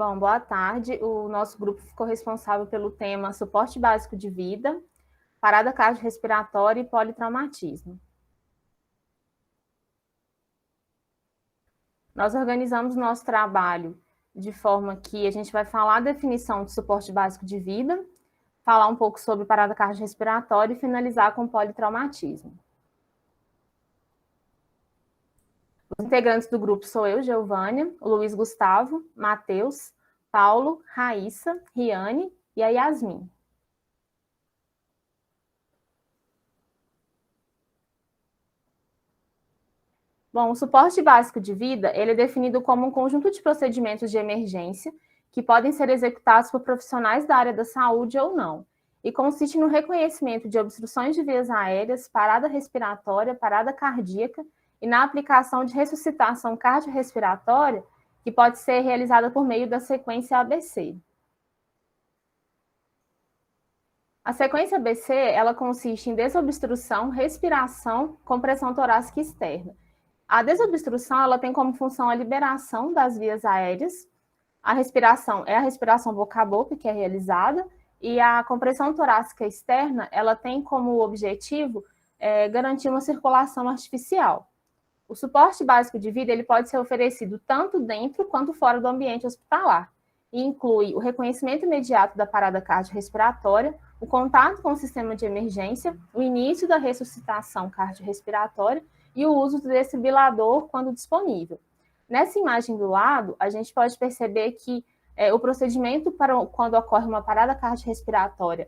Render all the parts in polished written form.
Bom, boa tarde. O nosso grupo ficou responsável pelo tema suporte básico de vida, parada cardiorrespiratória e politraumatismo. Nós organizamos nosso trabalho de forma que a gente vai falar a definição de suporte básico de vida, falar um pouco sobre parada cardiorrespiratória e finalizar com politraumatismo. Os integrantes do grupo sou eu, Giovânia, o Luiz Gustavo, Matheus, Paulo, Raíssa, Riane e a Yasmin. Bom, o suporte básico de vida, ele é definido como um conjunto de procedimentos de emergência que podem ser executados por profissionais da área da saúde ou não, e consiste no reconhecimento de obstruções de vias aéreas, parada respiratória, parada cardíaca e na aplicação de ressuscitação cardiorrespiratória, que pode ser realizada por meio da sequência ABC. A sequência ABC, ela consiste em desobstrução, respiração, compressão torácica externa. A desobstrução, ela tem como função a liberação das vias aéreas. A respiração é a respiração boca a boca que é realizada, e a compressão torácica externa, ela tem como objetivo garantir uma circulação artificial. O suporte básico de vida, ele pode ser oferecido tanto dentro quanto fora do ambiente hospitalar, e inclui o reconhecimento imediato da parada cardiorrespiratória, o contato com o sistema de emergência, o início da ressuscitação cardiorrespiratória e o uso do desfibrilador quando disponível. Nessa imagem do lado, a gente pode perceber que o procedimento para quando ocorre uma parada cardiorrespiratória,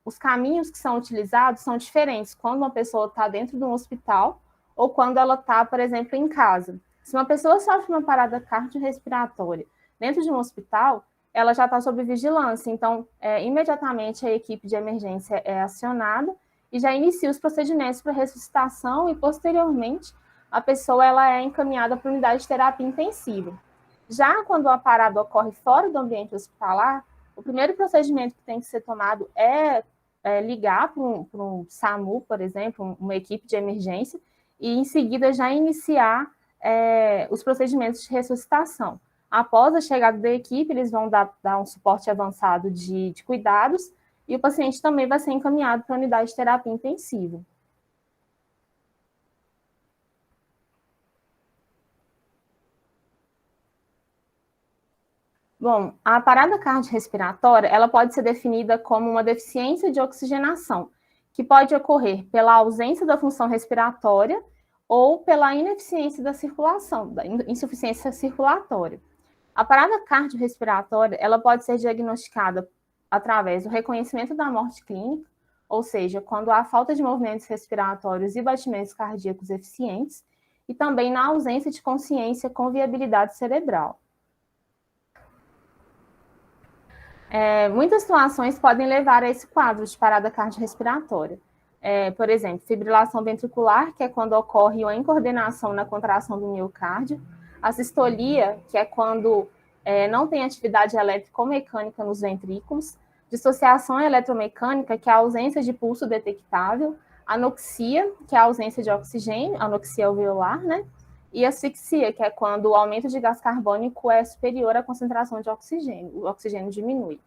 os caminhos que são utilizados são diferentes quando uma pessoa está dentro de um hospital ou quando ela está, por exemplo, em casa. Se uma pessoa sofre uma parada cardiorrespiratória dentro de um hospital, ela já está sob vigilância, então, imediatamente a equipe de emergência é acionada e já inicia os procedimentos para ressuscitação e, posteriormente, a pessoa ela é encaminhada para a unidade de terapia intensiva. Já quando a parada ocorre fora do ambiente hospitalar, o primeiro procedimento que tem que ser tomado é ligar para um SAMU, por exemplo, uma equipe de emergência, e em seguida já iniciar os procedimentos de ressuscitação. Após a chegada da equipe, eles vão dar um suporte avançado de cuidados e o paciente também vai ser encaminhado para a unidade de terapia intensiva. Bom, a parada cardiorrespiratória, ela pode ser definida como uma deficiência de oxigenação, que pode ocorrer pela ausência da função respiratória ou pela ineficiência da circulação, da insuficiência circulatória. A parada cardiorrespiratória, ela pode ser diagnosticada através do reconhecimento da morte clínica, ou seja, quando há falta de movimentos respiratórios e batimentos cardíacos eficientes, e também na ausência de consciência com viabilidade cerebral. Muitas situações podem levar a esse quadro de parada cardiorrespiratória. Por exemplo, fibrilação ventricular, que é quando ocorre uma incoordenação na contração do miocárdio, a sistolia, que é quando não tem atividade elétrica ou mecânica nos ventrículos, dissociação eletromecânica, que é a ausência de pulso detectável, anoxia, que é a ausência de oxigênio, anoxia alveolar, né? E asfixia, que é quando o aumento de gás carbônico é superior à concentração de oxigênio, o oxigênio diminui.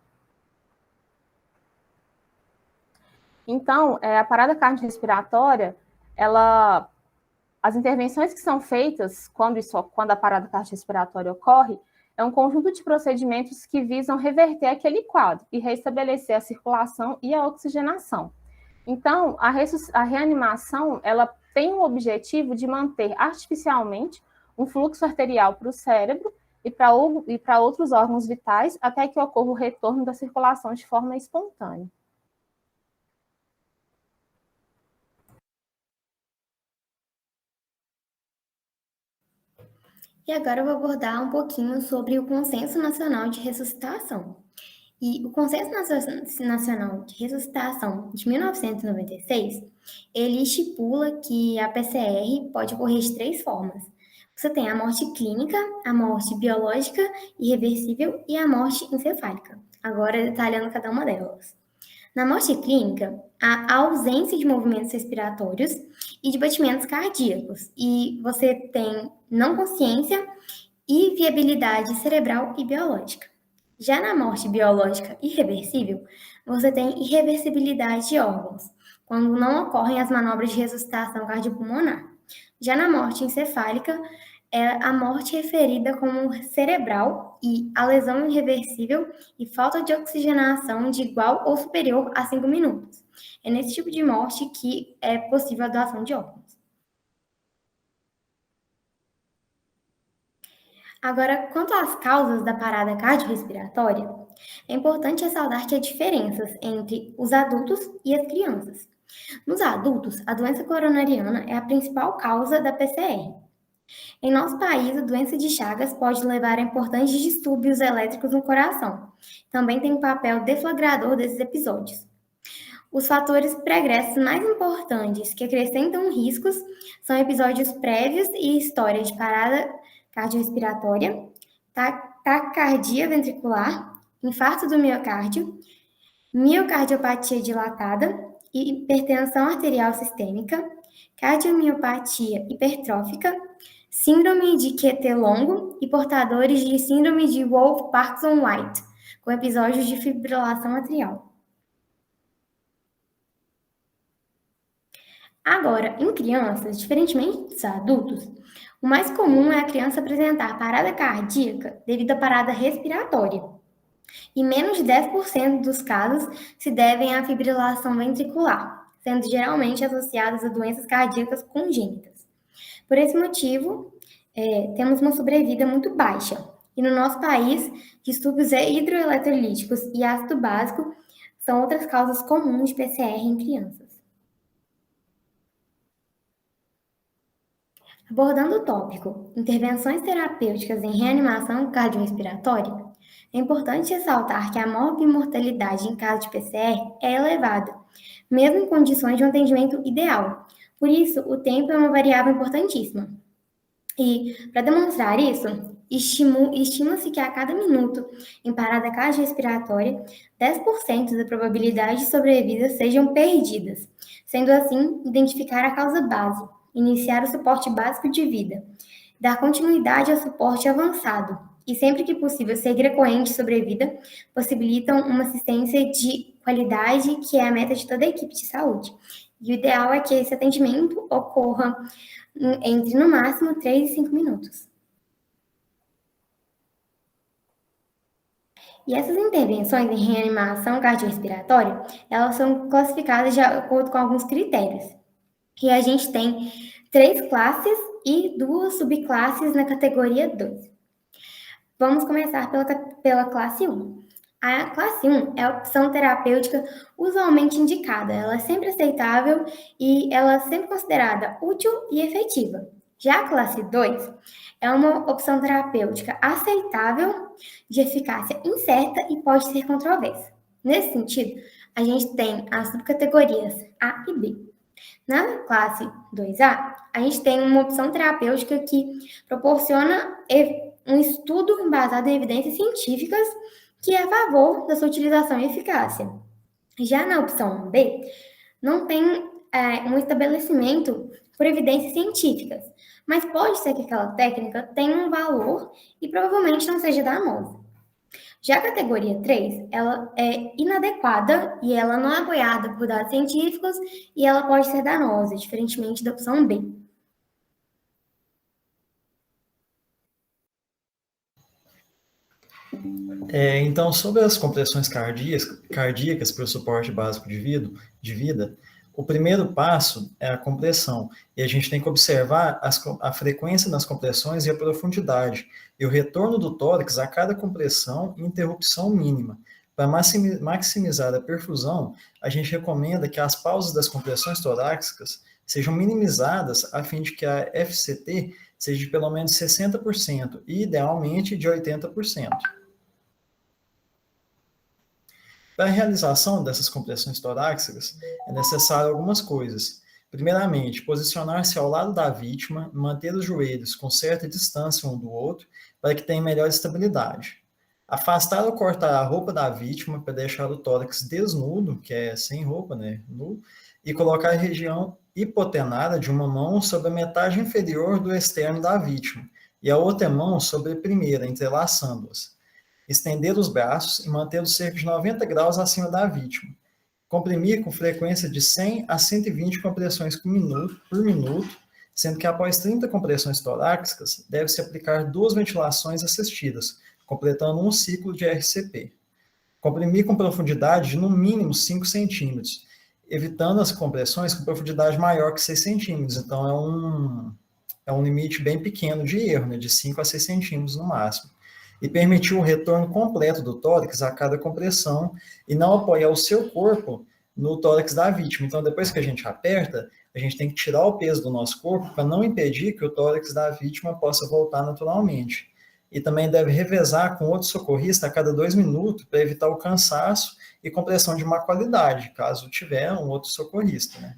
Então, a parada cardiorrespiratória, as intervenções que são feitas quando a parada cardiorrespiratória ocorre, é um conjunto de procedimentos que visam reverter aquele quadro e restabelecer a circulação e a oxigenação. Então, a reanimação, ela tem o objetivo de manter artificialmente um fluxo arterial para o cérebro e para outros órgãos vitais até que ocorra o retorno da circulação de forma espontânea. E agora eu vou abordar um pouquinho sobre o Consenso Nacional de Ressuscitação. E o Consenso Nacional de Ressuscitação de 1996, ele estipula que a PCR pode ocorrer de 3 formas. Você tem a morte clínica, a morte biológica irreversível e a morte encefálica. Agora, detalhando cada uma delas. Na morte clínica, há ausência de movimentos respiratórios e de batimentos cardíacos. E você tem não consciência e viabilidade cerebral e biológica. Já na morte biológica irreversível, você tem irreversibilidade de órgãos, quando não ocorrem as manobras de ressuscitação cardiopulmonar. Já na morte encefálica, é a morte referida como cerebral e a lesão irreversível e falta de oxigenação de igual ou superior a 5 minutos. É nesse tipo de morte que é possível a doação de órgãos. Agora, quanto às causas da parada cardiorrespiratória, é importante ressaltar que há diferenças entre os adultos e as crianças. Nos adultos, a doença coronariana é a principal causa da PCR. Em nosso país, a doença de Chagas pode levar a importantes distúrbios elétricos no coração. Também tem um papel deflagrador desses episódios. Os fatores pregressos mais importantes que acrescentam riscos são episódios prévios e história de parada cardiorrespiratória, taquicardia ventricular, infarto do miocárdio, miocardiopatia dilatada, hipertensão arterial sistêmica, cardiomiopatia hipertrófica, síndrome de QT longo e portadores de síndrome de Wolff-Parkinson-White, com episódios de fibrilação atrial. Agora, em crianças, diferentemente dos adultos, o mais comum é a criança apresentar parada cardíaca devido à parada respiratória. E menos de 10% dos casos se devem à fibrilação ventricular, sendo geralmente associadas a doenças cardíacas congênitas. Por esse motivo, temos uma sobrevida muito baixa. E no nosso país, distúrbios hidroeletrolíticos e ácido básico são outras causas comuns de PCR em crianças. Abordando o tópico intervenções terapêuticas em reanimação cardiorrespiratória, é importante ressaltar que a mortalidade em caso de PCR é elevada, mesmo em condições de um atendimento ideal. Por isso, o tempo é uma variável importantíssima. E, para demonstrar isso, estima-se que a cada minuto em parada cardiorrespiratória, 10% da probabilidade de sobrevida sejam perdidas. Sendo assim, identificar a causa base, iniciar o suporte básico de vida, dar continuidade ao suporte avançado e, sempre que possível, seguir a corrente de sobrevida, possibilitam uma assistência de qualidade que é a meta de toda a equipe de saúde. E o ideal é que esse atendimento ocorra entre, no máximo, 3 e 5 minutos. E essas intervenções em reanimação cardiorrespiratória, elas são classificadas de acordo com alguns critérios. E a gente tem 3 classes e 2 subclasses na categoria 2. Vamos começar pela classe 1. A classe 1 é a opção terapêutica usualmente indicada. Ela é sempre aceitável e ela é sempre considerada útil e efetiva. Já a classe 2 é uma opção terapêutica aceitável, de eficácia incerta e pode ser controversa. Nesse sentido, a gente tem as subcategorias A e B. Na classe 2A, a gente tem uma opção terapêutica que proporciona um estudo embasado em evidências científicas que é a favor da sua utilização e eficácia. Já na opção B, não tem um estabelecimento por evidências científicas, mas pode ser que aquela técnica tenha um valor e provavelmente não seja danosa. Já a categoria 3, ela é inadequada e ela não é apoiada por dados científicos e ela pode ser danosa, diferentemente da opção B. Então, sobre as compressões cardíacas para o suporte básico de vida, o primeiro passo é a compressão, e a gente tem que observar a frequência das compressões e a profundidade, e o retorno do tórax a cada compressão e interrupção mínima. Para maximizar a perfusão, a gente recomenda que as pausas das compressões torácicas sejam minimizadas a fim de que a FCT seja de pelo menos 60% e, idealmente, de 80%. Para a realização dessas compressões torácicas, é necessário algumas coisas. Primeiramente, posicionar-se ao lado da vítima, manter os joelhos com certa distância um do outro, para que tenha melhor estabilidade. Afastar ou cortar a roupa da vítima para deixar o tórax desnudo, que é sem roupa, né, nu, e colocar a região hipotenada de uma mão sobre a metade inferior do externo da vítima, e a outra mão sobre a primeira, entrelaçando-as. Estender os braços e mantê-los cerca de 90 graus acima da vítima. Comprimir com frequência de 100 a 120 compressões por minuto, sendo que após 30 compressões torácicas, deve-se aplicar 2 ventilações assistidas, completando um ciclo de RCP. Comprimir com profundidade de no mínimo 5 centímetros, evitando as compressões com profundidade maior que 6 centímetros. Então, é um limite bem pequeno de erro, né, de 5 a 6 centímetros no máximo. E permitir o retorno completo do tórax a cada compressão e não apoiar o seu corpo no tórax da vítima. Então, depois que a gente aperta, a gente tem que tirar o peso do nosso corpo para não impedir que o tórax da vítima possa voltar naturalmente. E também deve revezar com outro socorrista a cada 2 minutos para evitar o cansaço e compressão de má qualidade, caso tiver um outro socorrista, né?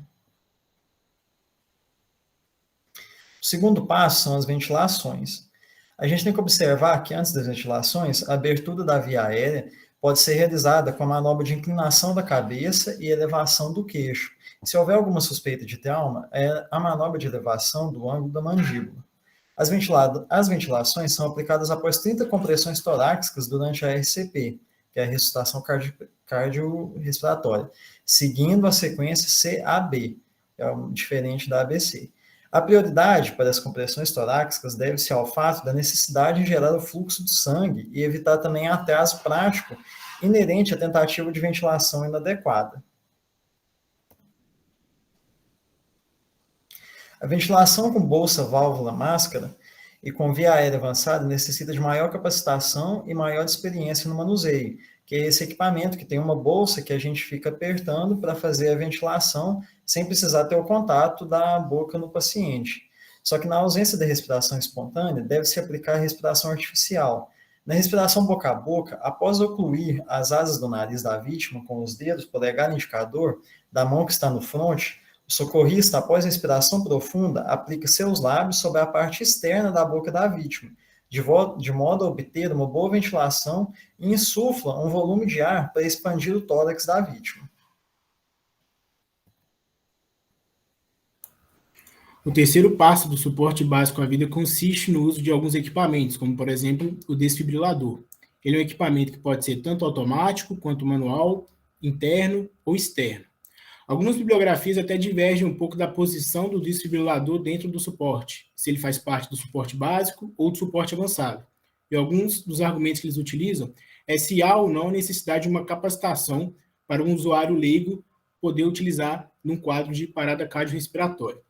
O segundo passo são as ventilações. A gente tem que observar que antes das ventilações, a abertura da via aérea pode ser realizada com a manobra de inclinação da cabeça e elevação do queixo. Se houver alguma suspeita de trauma, é a manobra de elevação do ângulo da mandíbula. As ventilações são aplicadas após 30 compressões torácicas durante a RCP, que é a ressuscitação cardiorrespiratória, seguindo a sequência CAB, que é diferente da ABC. A prioridade para as compressões torácicas deve-se ao fato da necessidade de gerar o fluxo de sangue e evitar também atraso prático inerente à tentativa de ventilação inadequada. A ventilação com bolsa, válvula, máscara e com via aérea avançada necessita de maior capacitação e maior experiência no manuseio, que é esse equipamento que tem uma bolsa que a gente fica apertando para fazer a ventilação sem precisar ter o contato da boca no paciente. Só que na ausência da respiração espontânea, deve-se aplicar a respiração artificial. Na respiração boca a boca, após ocluir as asas do nariz da vítima com os dedos polegar e indicador da mão que está no fronte, o socorrista, após a respiração profunda, aplica seus lábios sobre a parte externa da boca da vítima, de modo a obter uma boa ventilação e insufla um volume de ar para expandir o tórax da vítima. O terceiro passo do suporte básico à vida consiste no uso de alguns equipamentos, como, por exemplo, o desfibrilador. Ele é um equipamento que pode ser tanto automático quanto manual, interno ou externo. Algumas bibliografias até divergem um pouco da posição do desfibrilador dentro do suporte, se ele faz parte do suporte básico ou do suporte avançado. E alguns dos argumentos que eles utilizam é se há ou não necessidade de uma capacitação para um usuário leigo poder utilizar num quadro de parada cardiorrespiratória.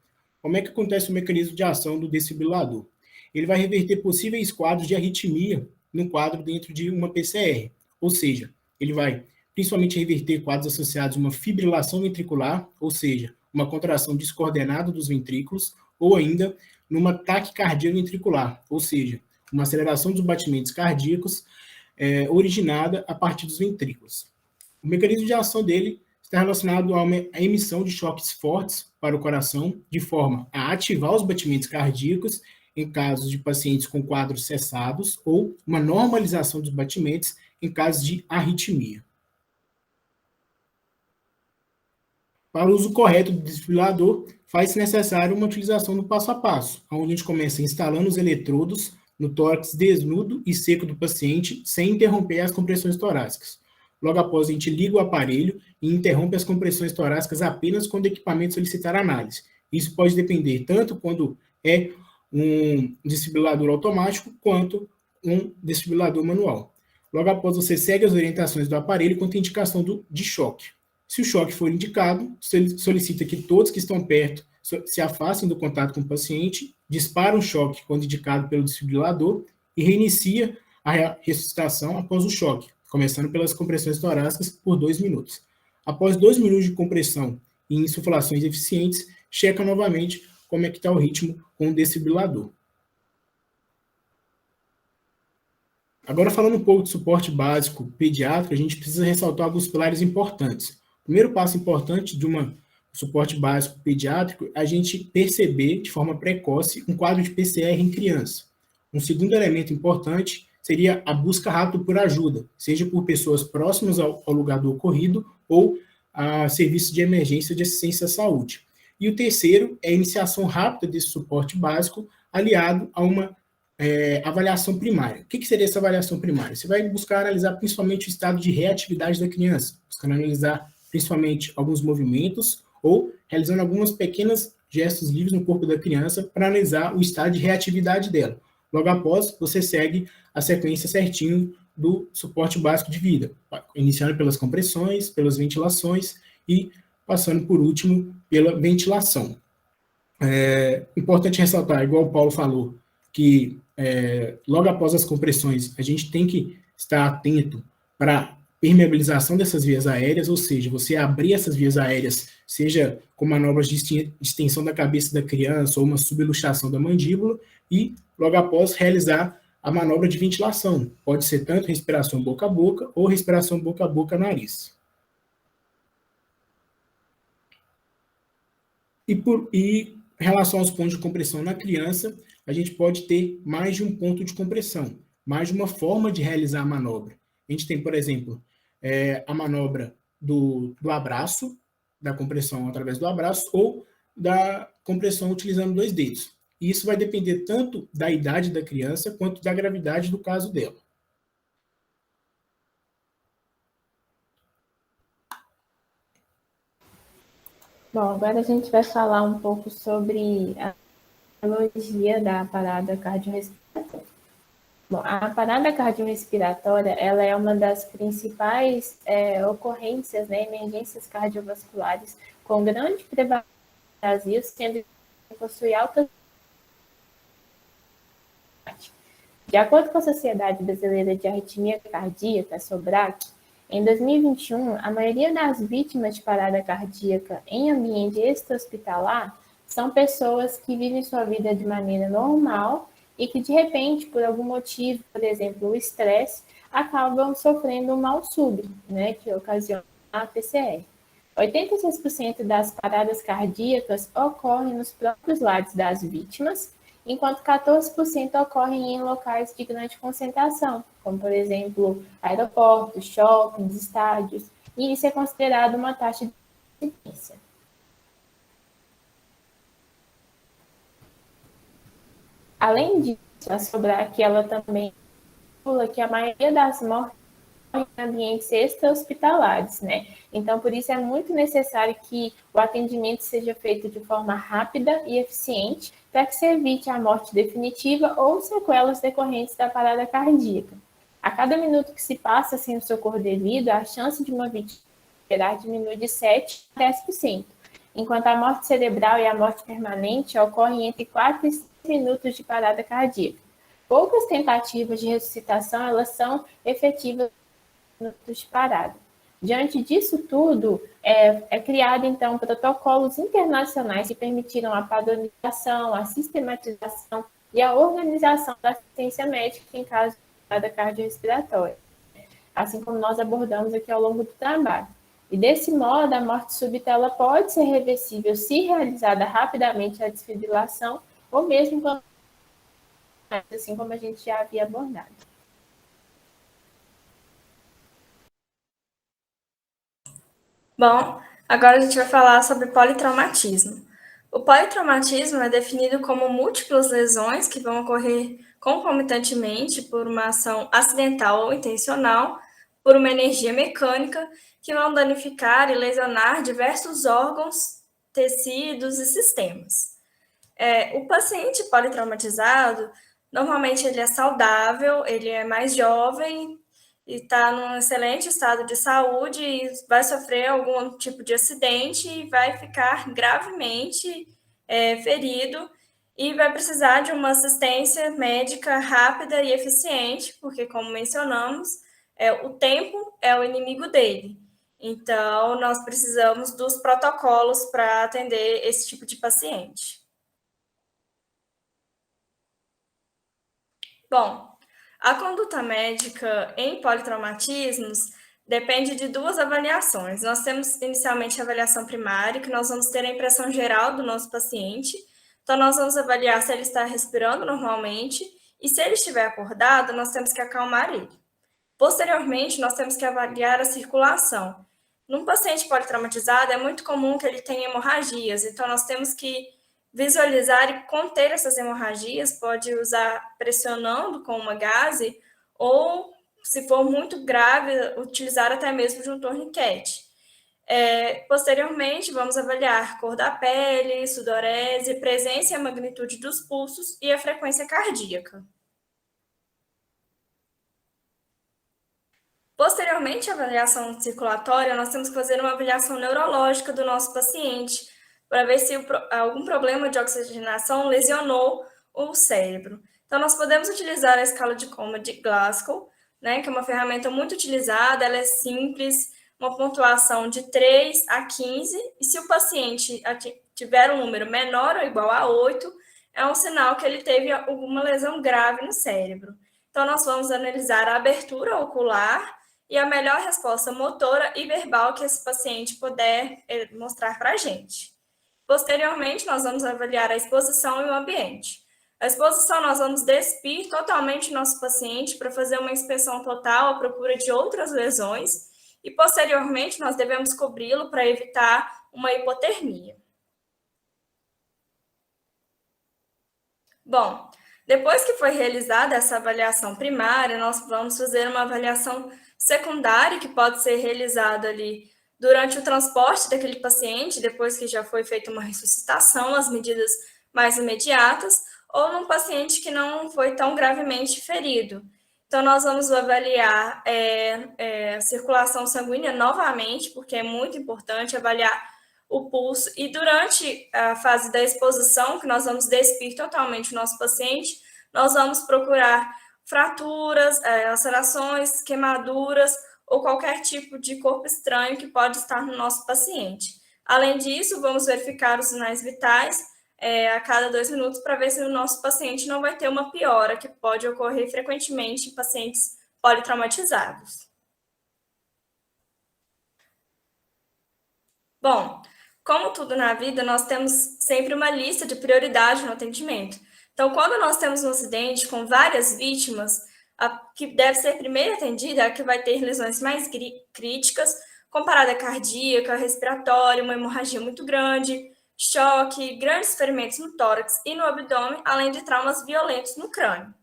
Como é que acontece o mecanismo de ação do desfibrilador? Ele vai reverter possíveis quadros de arritmia num quadro dentro de uma PCR, ou seja, ele vai principalmente reverter quadros associados a uma fibrilação ventricular, ou seja, uma contração descoordenada dos ventrículos, ou ainda numa taquicardia ventricular, ou seja, uma aceleração dos batimentos cardíacos originada a partir dos ventrículos. O mecanismo de ação dele está relacionado a uma emissão de choques fortes para o coração, de forma a ativar os batimentos cardíacos em casos de pacientes com quadros cessados, ou uma normalização dos batimentos em casos de arritmia. Para o uso correto do desfibrilador, faz-se necessário uma utilização do passo a passo, onde a gente começa instalando os eletrodos no tórax desnudo e seco do paciente, sem interromper as compressões torácicas. Logo após, a gente liga o aparelho e interrompe as compressões torácicas apenas quando o equipamento solicitar análise. Isso pode depender tanto quando é um desfibrilador automático, quanto um desfibrilador manual. Logo após, você segue as orientações do aparelho quanto à indicação de choque. Se o choque for indicado, solicita que todos que estão perto se afastem do contato com o paciente, dispara um choque quando indicado pelo desfibrilador e reinicia a ressuscitação após o choque, começando pelas compressões torácicas por 2 minutos. Após 2 minutos de compressão e insuflações eficientes, checa novamente como é que está o ritmo com o desfibrilador. Agora, falando um pouco de suporte básico pediátrico, a gente precisa ressaltar alguns pilares importantes. O primeiro passo importante de um suporte básico pediátrico é a gente perceber de forma precoce um quadro de PCR em criança. Um segundo elemento importante seria a busca rápida por ajuda, seja por pessoas próximas ao lugar do ocorrido ou a serviços de emergência de assistência à saúde. E o terceiro é a iniciação rápida desse suporte básico, aliado a uma avaliação primária. O que seria essa avaliação primária? Você vai buscar analisar principalmente o estado de reatividade da criança, buscando analisar principalmente alguns movimentos ou realizando algumas pequenas gestos livres no corpo da criança para analisar o estado de reatividade dela. Logo após, você segue a sequência certinho do suporte básico de vida, iniciando pelas compressões, pelas ventilações e passando, por último, pela ventilação. Importante ressaltar, igual o Paulo falou, que logo após as compressões, a gente tem que estar atento para a permeabilização dessas vias aéreas, ou seja, você abrir essas vias aéreas, seja com manobras de extensão da cabeça da criança ou uma subluxação da mandíbula, e logo após realizar a manobra de ventilação. Pode ser tanto respiração boca a boca ou respiração boca a boca nariz. Em relação aos pontos de compressão na criança, a gente pode ter mais de um ponto de compressão, mais de uma forma de realizar a manobra. A gente tem, por exemplo, a manobra do abraço, da compressão através do abraço, ou da compressão utilizando 2 dedos. E isso vai depender tanto da idade da criança, quanto da gravidade do caso dela. Bom, agora a gente vai falar um pouco sobre a biologia da parada cardiorrespiratória. Bom, a parada cardiorrespiratória, ela é uma das principais ocorrências, né, emergências cardiovasculares com grande prevalência no Brasil, sendo que possui alta. De acordo com a Sociedade Brasileira de Arritmia Cardíaca, a SOBRAC, em 2021, a maioria das vítimas de parada cardíaca em ambiente extra-hospitalar são pessoas que vivem sua vida de maneira normal e que, de repente, por algum motivo, por exemplo, o estresse, acabam sofrendo um mal súbito, né, que ocasiona a PCR. 86% das paradas cardíacas ocorrem nos próprios lares das vítimas, enquanto 14% ocorrem em locais de grande concentração, como, por exemplo, aeroportos, shoppings, estádios, e isso é considerado uma taxa de incidência. Além disso, a SOBRAC, ela também calcula que a maioria das mortes ocorre em ambientes extra-hospitalares, né? Então, por isso é muito necessário que o atendimento seja feito de forma rápida e eficiente para que se evite a morte definitiva ou sequelas decorrentes da parada cardíaca. A cada minuto que se passa sem o socorro devido, a chance de uma vítima diminui de 7% a 10%, enquanto a morte cerebral e a morte permanente ocorrem entre 4 e 6 minutos de parada cardíaca. Poucas tentativas de ressuscitação elas são efetivas minutos de parada. Diante disso tudo, é criado, então, protocolos internacionais que permitiram a padronização, a sistematização e a organização da assistência médica em caso de parada cardiorrespiratória, assim como nós abordamos aqui ao longo do trabalho. E, desse modo, a morte súbita ela pode ser reversível se realizada rapidamente a desfibrilação ou mesmo quando, assim como a gente já havia abordado. Bom, agora a gente vai falar sobre politraumatismo. O politraumatismo é definido como múltiplas lesões que vão ocorrer concomitantemente por uma ação acidental ou intencional, por uma energia mecânica, que vão danificar e lesionar diversos órgãos, tecidos e sistemas. O paciente politraumatizado, normalmente ele é saudável, ele é mais jovem, e está num excelente estado de saúde e vai sofrer algum tipo de acidente e vai ficar gravemente ferido e vai precisar de uma assistência médica rápida e eficiente, porque, como mencionamos, o tempo é o inimigo dele. Então, nós precisamos dos protocolos para atender esse tipo de paciente. Bom, a conduta médica em politraumatismos depende de 2 avaliações. Nós temos inicialmente a avaliação primária, que nós vamos ter a impressão geral do nosso paciente. Então, nós vamos avaliar se ele está respirando normalmente e se ele estiver acordado, nós temos que acalmar ele. Posteriormente, nós temos que avaliar a circulação. Num paciente politraumatizado, é muito comum que ele tenha hemorragias, então nós temos que visualizar e conter essas hemorragias, pode usar pressionando com uma gaze ou, se for muito grave, utilizar até mesmo de um torniquete. Posteriormente, vamos avaliar cor da pele, sudorese, presença e a magnitude dos pulsos e a frequência cardíaca. Posteriormente à avaliação circulatória, nós temos que fazer uma avaliação neurológica do nosso paciente para ver se algum problema de oxigenação lesionou o cérebro. Então, nós podemos utilizar a escala de coma de Glasgow, né, que é uma ferramenta muito utilizada, ela é simples, uma pontuação de 3 a 15, e se o paciente tiver um número menor ou igual a 8, é um sinal que ele teve alguma lesão grave no cérebro. Então, nós vamos analisar a abertura ocular e a melhor resposta motora e verbal que esse paciente puder mostrar para a gente. Posteriormente, nós vamos avaliar a exposição e o ambiente. A exposição, nós vamos despir totalmente o nosso paciente para fazer uma inspeção total à procura de outras lesões e, posteriormente, nós devemos cobri-lo para evitar uma hipotermia. Bom, depois que foi realizada essa avaliação primária, nós vamos fazer uma avaliação secundária que pode ser realizada ali durante o transporte daquele paciente, depois que já foi feita uma ressuscitação, as medidas mais imediatas, ou num paciente que não foi tão gravemente ferido. Então, nós vamos avaliar a circulação sanguínea novamente, porque é muito importante avaliar o pulso, e durante a fase da exposição, que nós vamos despir totalmente o nosso paciente, nós vamos procurar fraturas, lacerações, queimaduras, ou qualquer tipo de corpo estranho que pode estar no nosso paciente. Além disso, vamos verificar os sinais vitais a cada 2 minutos para ver se o nosso paciente não vai ter uma piora, que pode ocorrer frequentemente em pacientes politraumatizados. Bom, como tudo na vida, nós temos sempre uma lista de prioridade no atendimento. Então, quando nós temos um acidente com várias vítimas, a que deve ser primeiro atendida é a que vai ter lesões mais críticas, como parada cardíaca, respiratória, uma hemorragia muito grande, choque, grandes ferimentos no tórax e no abdômen, além de traumas violentos no crânio.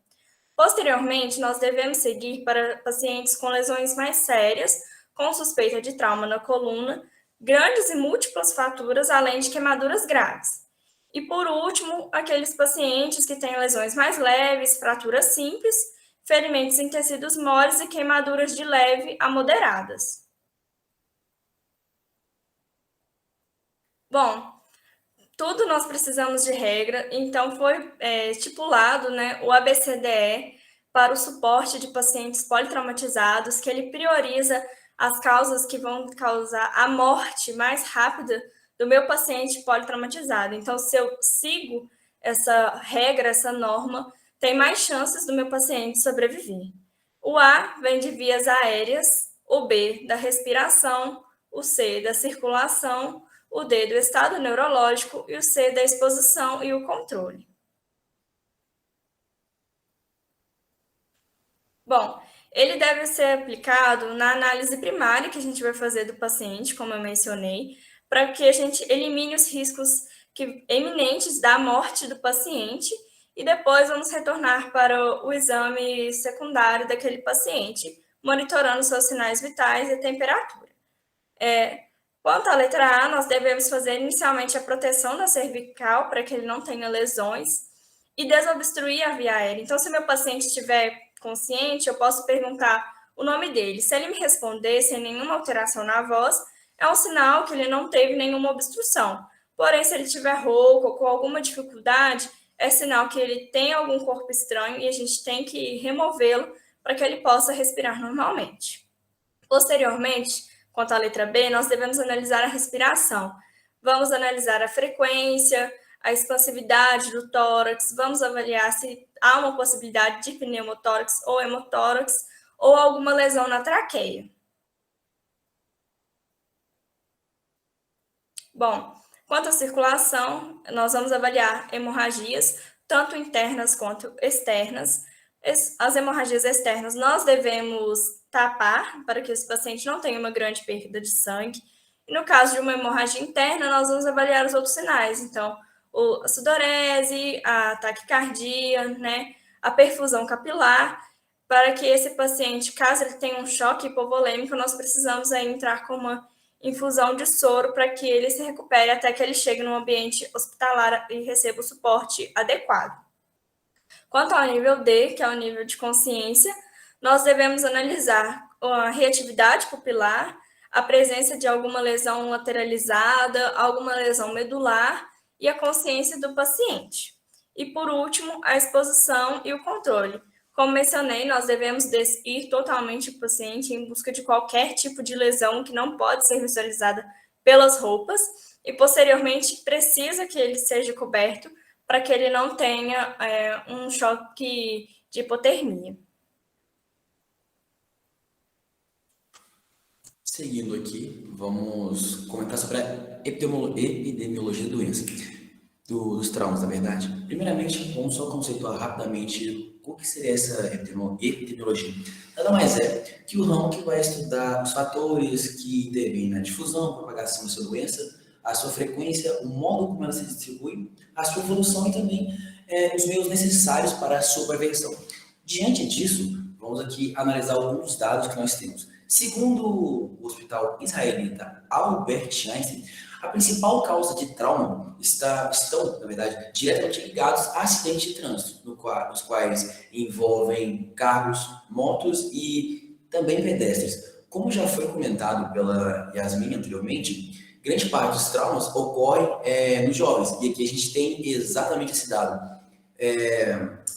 Posteriormente, nós devemos seguir para pacientes com lesões mais sérias, com suspeita de trauma na coluna, grandes e múltiplas fraturas, além de queimaduras graves. E, por último, aqueles pacientes que têm lesões mais leves, fraturas simples, ferimentos em tecidos moles e queimaduras de leve a moderadas. Bom, tudo nós precisamos de regra, então foi estipulado, né, o ABCDE para o suporte de pacientes politraumatizados, que ele prioriza as causas que vão causar a morte mais rápida do meu paciente politraumatizado. Então, se eu sigo essa regra, essa norma, tem mais chances do meu paciente sobreviver. O A vem de vias aéreas, o B da respiração, o C da circulação, o D do estado neurológico e o C da exposição e o controle. Bom, ele deve ser aplicado na análise primária que a gente vai fazer do paciente, como eu mencionei, para que a gente elimine os riscos eminentes da morte do paciente e depois vamos retornar para o exame secundário daquele paciente, monitorando seus sinais vitais e a temperatura. Quanto à letra A, nós devemos fazer inicialmente a proteção da cervical para que ele não tenha lesões e desobstruir a via aérea. Então, se meu paciente estiver consciente, eu posso perguntar o nome dele. Se ele me responder sem nenhuma alteração na voz, é um sinal que ele não teve nenhuma obstrução. Porém, se ele estiver rouco ou com alguma dificuldade, é sinal que ele tem algum corpo estranho e a gente tem que removê-lo para que ele possa respirar normalmente. Posteriormente, quanto à letra B, nós devemos analisar a respiração. Vamos analisar a frequência, a expansividade do tórax, vamos avaliar se há uma possibilidade de pneumotórax ou hemotórax ou alguma lesão na traqueia. Bom, quanto à circulação, nós vamos avaliar hemorragias, tanto internas quanto externas. As hemorragias externas nós devemos tapar para que esse paciente não tenha uma grande perda de sangue. E no caso de uma hemorragia interna, nós vamos avaliar os outros sinais. Então, a sudorese, a taquicardia, né, a perfusão capilar, para que esse paciente, caso ele tenha um choque hipovolêmico, nós precisamos aí entrar com uma infusão de soro para que ele se recupere até que ele chegue no ambiente hospitalar e receba o suporte adequado. Quanto ao nível D, que é o nível de consciência, nós devemos analisar a reatividade pupilar, a presença de alguma lesão lateralizada, alguma lesão medular e a consciência do paciente. E, por último, a exposição e o controle. Como mencionei, nós devemos despir totalmente o paciente em busca de qualquer tipo de lesão que não pode ser visualizada pelas roupas e, posteriormente, precisa que ele seja coberto para que ele não tenha um choque de hipotermia. Seguindo aqui, vamos comentar sobre a epidemiologia da doença, dos traumas, na verdade. Primeiramente, vamos só conceituar rapidamente o que seria essa epidemiologia. Nada mais é que o ramo que vai estudar os fatores que intervêm na difusão, propagação dessa doença, a sua frequência, o modo como ela se distribui, a sua evolução e também os meios necessários para a sua prevenção. Diante disso, vamos aqui analisar alguns dados que nós temos. Segundo o Hospital Israelita Albert Einstein, a principal causa de trauma estão, na verdade, diretamente ligados a acidentes de trânsito, os quais envolvem carros, motos e também pedestres. Como já foi comentado pela Yasmin anteriormente, grande parte dos traumas ocorre nos jovens, e aqui a gente tem exatamente esse dado.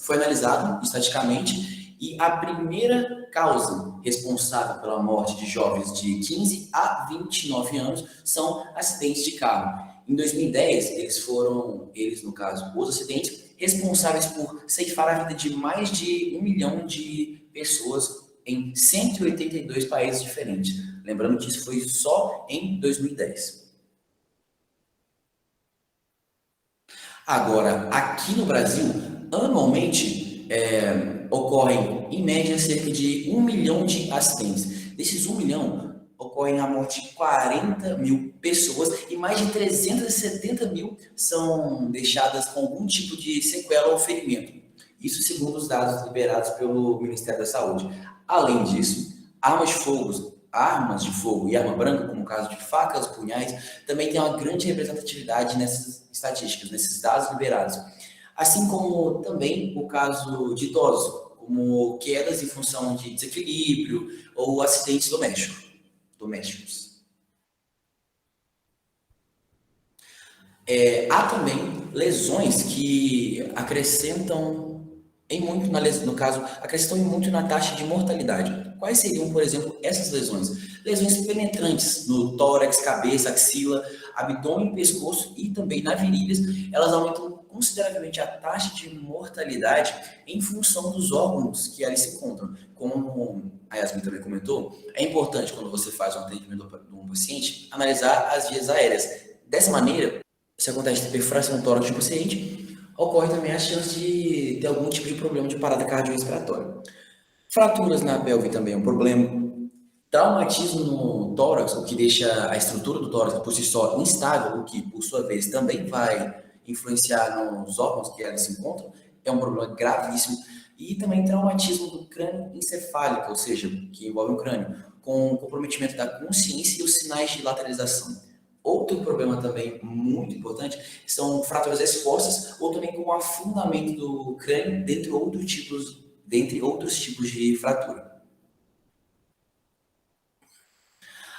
Foi analisado estatisticamente e a primeira causa responsável pela morte de jovens de 15 a 29 anos são acidentes de carro. Em 2010, eles no caso, os acidentes, responsáveis por ceifar a vida de mais de 1 milhão de pessoas em 182 países diferentes. Lembrando que isso foi só em 2010. Agora, aqui no Brasil, anualmente, ocorrem, em média, cerca de 1 milhão de acidentes. Desses 1 milhão, ocorrem a morte de 40 mil pessoas e mais de 370 mil são deixadas com algum tipo de sequela ou ferimento. Isso segundo os dados liberados pelo Ministério da Saúde. Além disso, armas de fogo e arma branca, como o caso de facas, punhais, também tem uma grande representatividade nessas estatísticas, nesses dados liberados. Assim como também o caso de idosos, como quedas em função de desequilíbrio ou acidentes domésticos. Há também lesões que acrescentam acrescentam muito na taxa de mortalidade. Quais seriam, por exemplo, essas lesões? Lesões penetrantes no tórax, cabeça, axila, abdômen, pescoço e também na virilhas, elas aumentam consideravelmente a taxa de mortalidade em função dos órgãos que ali se encontram. Como a Yasmin também comentou, é importante, quando você faz um atendimento de um paciente, analisar as vias aéreas. Dessa maneira, se acontece de perfuração no tórax do paciente, ocorre também a chance de ter algum tipo de problema de parada cardiorrespiratória. Fraturas na pelve também é um problema. Traumatismo no tórax, o que deixa a estrutura do tórax por si só instável, o que, por sua vez, também vai influenciar nos órgãos que elas se encontram, é um problema gravíssimo. E também traumatismo do crânio encefálico, ou seja, que envolve o crânio, com comprometimento da consciência e os sinais de lateralização. Outro problema também muito importante são fraturas expostas ou também com o afundamento do crânio dentre outros tipos de fratura.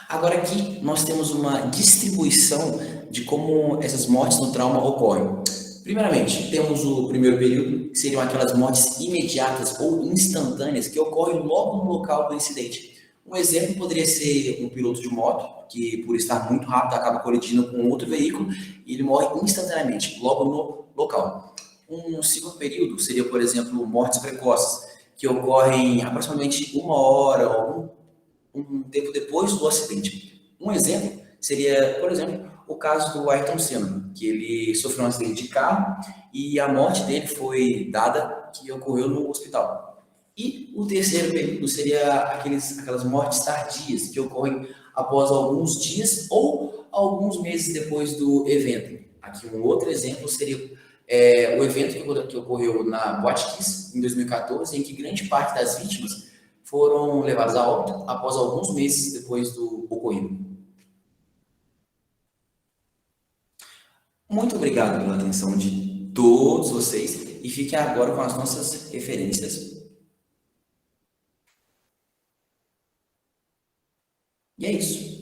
Agora aqui nós temos uma distribuição de como essas mortes no trauma ocorrem. Primeiramente, temos o primeiro período, que seriam aquelas mortes imediatas ou instantâneas que ocorrem logo no local do incidente. Um exemplo poderia ser um piloto de moto, que por estar muito rápido acaba colidindo com outro veículo e ele morre instantaneamente, logo no local. Um segundo período seria, por exemplo, mortes precoces, que ocorrem aproximadamente 1 hora ou um tempo depois do acidente. Um exemplo seria, por exemplo, o caso do Ayrton Senna, que ele sofreu um acidente de carro e a morte dele foi dada que ocorreu no hospital. E o terceiro período seria aquelas mortes tardias, que ocorrem após alguns dias ou alguns meses depois do evento. Aqui um outro exemplo seria o evento que ocorreu na Botkiss, em 2014, em que grande parte das vítimas foram levadas a óbito após alguns meses depois do ocorrido. Muito obrigado pela atenção de todos vocês e fiquem agora com as nossas referências. E é isso.